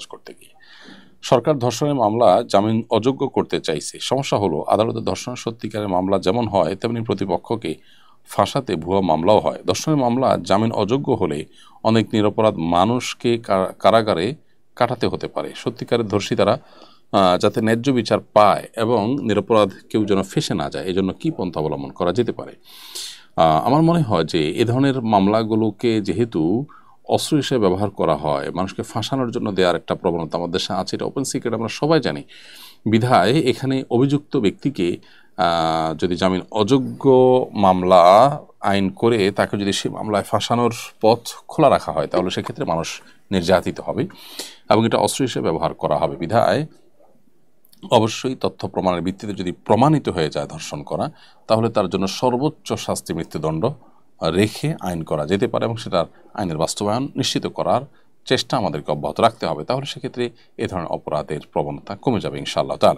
করতে গিয়ে সরকার ধর্ষণের মামলা জামিন অযোগ্য করতে চাইছে। সমস্যা হলো আদালতে ধর্ষণের সত্যিকারের মামলা যেমন হয় তেমনি প্রতিপক্ষকে ফাঁসাতে ভুয়া মামলাও হয়। ধর্ষণের মামলা জামিন অযোগ্য হলে অনেক নিরপরাধ মানুষকে কারাগারে কাটাতে হতে পারে। সত্যিকারের ধর্ষিতারা যাতে ন্যায্য বিচার পায় এবং নিরপরাধ কেউ যেন ফেঁসে না যায়, এজন্য কী পন্থা অবলম্বন করা যেতে পারে? আমার মনে হয় যে এ ধরনের মামলাগুলোকে যেহেতু অস্ত্র হিসেবে ব্যবহার করা হয়, মানুষকে ফাঁসানোর জন্য দেওয়ার একটা প্রবণতা আমাদের দেশে আছে, এটা ওপেন সিক্রেট, আমরা সবাই জানি। বিধায় এখানে অভিযুক্ত ব্যক্তিকে যদি জামিন অযোগ্য মামলা আইন করে তাকে যদি সে মামলায় ফাঁসানোর পথ খোলা রাখা হয়, তাহলে সেক্ষেত্রে মানুষ নির্যাতিত হবে এবং এটা অস্ত্র হিসেবে ব্যবহার করা হবে। বিধায় অবশ্যই তথ্য প্রমাণের ভিত্তিতে যদি প্রমাণিত হয়ে যায় ধর্ষণ করা, তাহলে তার জন্য সর্বোচ্চ শাস্তি মৃত্যুদণ্ড রেখে আইন করা যেতে পারে এবং সেটার আইনের বাস্তবায়ন নিশ্চিত করার চেষ্টা আমাদেরকে অব্যাহত রাখতে হবে। তাহলে সেক্ষেত্রে এ ধরনের অপরাধের প্রবণতা কমে যাবে ইনশাআল্লাহ তাআলা।